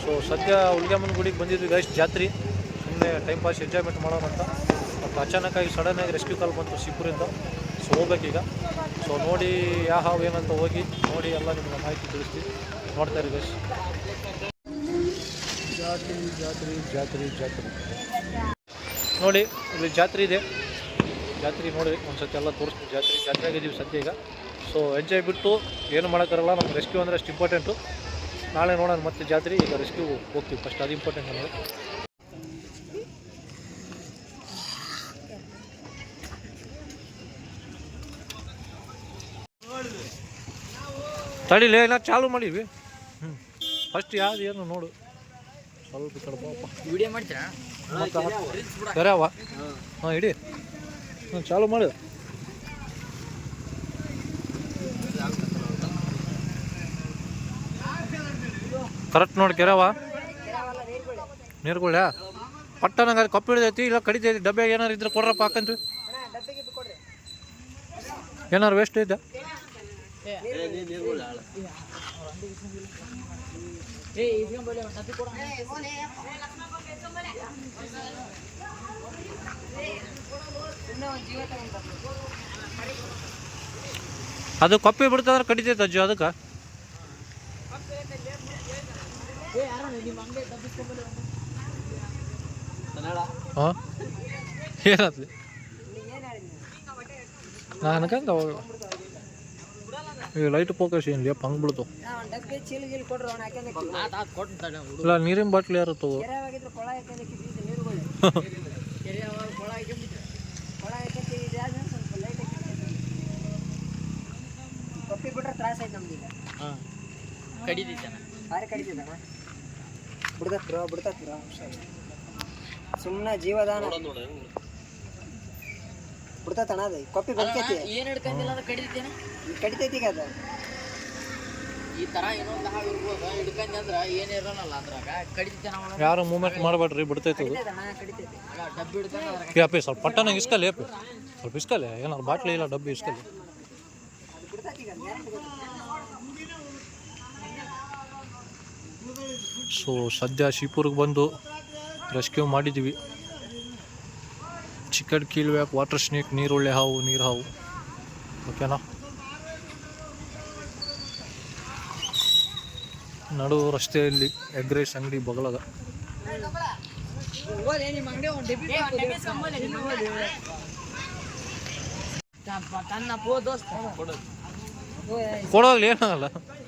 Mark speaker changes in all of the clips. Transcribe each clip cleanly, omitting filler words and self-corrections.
Speaker 1: So ಸದ್ಯ ಹುಲಿಗೆಮ್ಮನ ಗುಡಿಗೆ ಬಂದಿದ್ವಿ ಗೈಸ್, ಜಾತ್ರೆ ಸುಮ್ಮನೆ ಟೈಮ್ ಪಾಸ್ ಎಂಜಾಯ್ಮೆಂಟ್ ಮಾಡೋಣ ಅಂತ. ಮತ್ತು ಅಚಾನಕ್ಕಾಗಿ ಸಡನ್ನಾಗಿ ರೆಸ್ಕ್ಯೂ ಕಾಲ್ ಬಂತು ಶಿವಪುರಿಂದ. ಸೊ ಹೋಗ್ಬೇಕೀಗ. ಸೊ ನೋಡಿ ಯಾವ ಹಾವು ಏನಂತ ಹೋಗಿ ನೋಡಿ ಎಲ್ಲ ನಿಮ್ಗೆ ಮಾಹಿತಿ ತಿಳಿಸ್ತೀವಿ. ನೋಡ್ತಾ ಇರಿ ಗೈಸ್. ಜಾತ್ರೆ ಜಾತ್ರೆ ಜಾತ್ರೆ ಜಾತ್ರೆ ನೋಡಿ, ಇಲ್ಲಿ ಜಾತ್ರೆ ಇದೆ. ಜಾತ್ರೆ ನೋಡಿ ಒಂದ್ಸತಿ ಎಲ್ಲ ತೋರಿಸ್ತೀವಿ. ಜಾತ್ರೆ ಆಗಿದ್ದೀವಿ ಸದ್ಯ ಈಗ. ಸೊ ಎಂಜಾಯ್ ಬಿಟ್ಟು ಏನು ಮಾಡೋಕ್ಕಾಗಲ್ಲ. ನಮ್ಗೆ ರೆಸ್ಕ್ಯೂ ಅಂದರೆ ಅಷ್ಟು ಇಂಪಾರ್ಟೆಂಟು. ನಾಳೆ ನೋಡೋಣ ಮತ್ತೆ ಜಾತ್ರೆ. ಈಗ ರೆಸ್ಕ್ಯೂ ಹೋಗ್ತೀವಿ ಫಸ್ಟ್, ಅದು ಇಂಪಾರ್ಟೆಂಟ್ ನಮಗೆ. ತಡಿಲೇ ನಾ ಚಾಲು ಮಾಡೀವಿ. ಫಸ್ಟ್ ಯಾವ್ದು ಏನು ನೋಡು, ಸ್ವಲ್ಪ ಕಡೆ ಪಾಪ
Speaker 2: ವಿಡಿಯೋ ಮಾಡ್ತೀರಾ
Speaker 1: ಬೇರೆ ಅವ. ಹಾಂ ಇಡಿ, ಚಾಲು ಮಾಡು. ಕರೆಕ್ಟ್ ನೋಡಿ ಕೆರೆವ ನೀರುಗಳ ಪಟ್ಟ ನಂಗೆ ಅದು ಕಪ್ಪು ಹಿಡಿದೈತಿ ಇಲ್ಲ ಕಡಿತೈತಿ. ಡಬ್ಬೆ ಏನಾರು ಇದ್ರೆ ಕೊಡ್ರಪ್ಪ ಹಾಕಂತೀವಿ. ಏನಾರು ವೇಸ್ಟ್ ಐತೆ ಅದು ಕಪ್ಪಿ ಬಿಡ್ತಂದ್ರೆ ಕಡಿತೈತೆ ಅಜ್ಜು. ಅದಕ್ಕೆ ಹಾಂ ಏನಾದ್ಲಿ ನನಗಂತ ಅವಾಗ ಈಗ ಲೈಟ್ ಫೋಕಸ್ ಏನಿಲ್ಲ ಹಂಗೆ ಬಿಡ್ತು. ಇಲ್ಲ ನೀರಿನ ಬಾಟ್ಲಿ ಯಾರು ತಗೋ.
Speaker 2: ಸುಮ್ಮನೆ ಜೀವದಾನ ಬಿಡ್ತಣ. ಅದು ಕೊಪ್ಪಿ ಬರ್ತೈತಿ, ಏನು ಹಿಡ್ಕೊಂಡಿಲ್ಲ ಅದು ಕಡಿತೈತೇನ, ಕಡಿತೈತಿ ಈಗ. ಅದು ಈ ಥರ ಇನ್ನೊಂದು ಹಾವು ಇರ್ಬೋದು, ಹಿಡ್ಕೊಂಡಿ ಅಂದ್ರೆ ಏನು ಇರೋಲ್ಲ ಅದ್ರಾಗ ಕಡಿತೈತೆ.
Speaker 1: ಯಾರು ಮೂವ್ಮೆಂಟ್ ಮಾಡಬೇಡ್ರಿ, ಬಿಡ್ತೈತೆ ಅದು.
Speaker 2: ಕಡಿತೈತಿ ಡಬ್ಬಿ ಹಿಡ್ಕೊಂಡು
Speaker 1: ಅಪ್ಪಿ ಸ್ವಲ್ಪ ಪಟ್ಟನಾಗ ಇಸ್ಕಲ್ಲಿ ಅಪ್ಪಿ, ಸ್ವಲ್ಪ ಇಸ್ಕಲ್ಲಿ. ಏನಾರು ಬಾಟ್ಲಿ ಇಲ್ಲ ಡಬ್ಬಿ ಇಸ್ಕಲ್ಲಿ. ಸೊ ಸದ್ಯ ಶಿವಪುರ್ಗೆ ಬಂದು ರೆಸ್ಕ್ಯೂ ಮಾಡಿದ್ದೀವಿ. ಚಿಕನ್ ಕೀಲ್ವ್ಯಾಕ್, ವಾಟರ್ ಸ್ನೇಕ್, ನೀರುಳ್ಳೆ ಹಾವು, ನೀರು ಹಾವು. ಓಕೆನಾ? ನಡು ರಸ್ತೆಯಲ್ಲಿ ಎಗ್ ರೈಸ್ ಅಂಗಡಿ ಬಗಲಾಗ. ಕೊಡೋಗ್ಲಿ ಏನಾಗಲ್ಲ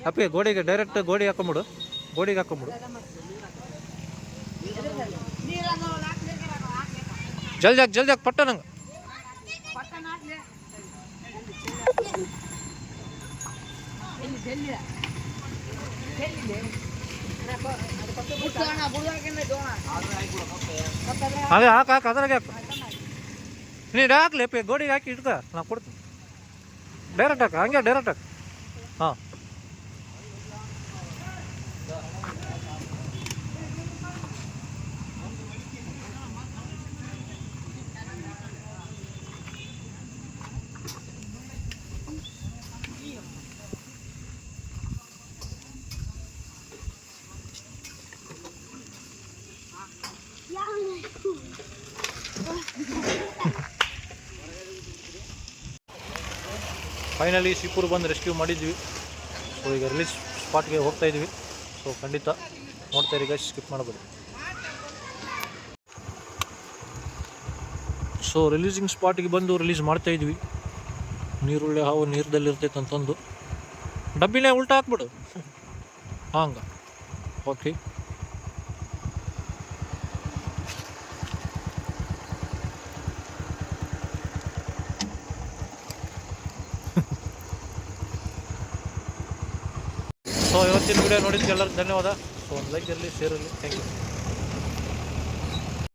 Speaker 1: ಅಪ್ಪಿ. ಗೋಡೆಗೆ ಡೈರೆಕ್ಟ್ ಗೋಡೆಗೆ ಹಾಕೊಂಬಿಡು, ಗೋಡೆಗೆ ಹಾಕೊಂಬಿಡು. ಜಲ್ದಿ ಹಾಕಿ ಜಲ್ದಿ ಹಾಕಿ ಪಟ್ಟ ನಂಗೆ. ಅದೇ ಹಾಕಿ ಹಾಕಿ ಅದ್ರಾಗೆ ಹಾಕು. ನೀನು ಹಾಕ್ಲಿ ಅಪ್ಪಿ, ಗೋಡೆಗೆ ಹಾಕಿ ಇಡ್ಕ, ನಾ ಕೊಡ್ತೀನಿ. ಡೈರೆಕ್ಟ್ ಹಾಕ, ಹಂಗೆ ಡೈರೆಕ್ಟ್ ಹಾಕಿ. ಹಾಂ ಫೈನಲಿ ಶಿವಪುರ್ ಬಂದು ರೆಸ್ಕ್ಯೂ ಮಾಡಿದ್ವಿ. ಸೊ ಈಗ ರಿಲೀಸ್ ಸ್ಪಾಟ್ಗೆ ಹೋಗ್ತಾ ಇದ್ವಿ. ಸೊ ಖಂಡಿತ ನೋಡ್ತಾ ಇರಿ ಗೈಸ್, ಸ್ಕಿಪ್ ಮಾಡಬೇಡಿ. ಸೊ ರಿಲೀಸಿಂಗ್ ಸ್ಪಾಟಿಗೆ ಬಂದು ರಿಲೀಸ್ ಮಾಡ್ತಾ ಇದ್ವಿ. ನೀರುಳ್ಳೆ ಹಾವು ನೀರದಲ್ಲಿ ಇರ್ತೈತೆ ಅಂತಂದು ಡಬ್ಬಿನೇ ಉಲ್ಟಾ ಹಾಕ್ಬಿಡು. ಹಂಗೆ ಓಕೆ. ಸೊ ಇವತ್ತಿನ ವಿಡಿಯೋ ನೋಡಿದ್ದಕ್ಕೆ ಎಲ್ಲರಿಗೂ ಧನ್ಯವಾದ. ಸೊ ಒಂದು ಲೈಕ್ ಇರಲಿ, ಶೇರ್ ಇರಲಿ. Thank you.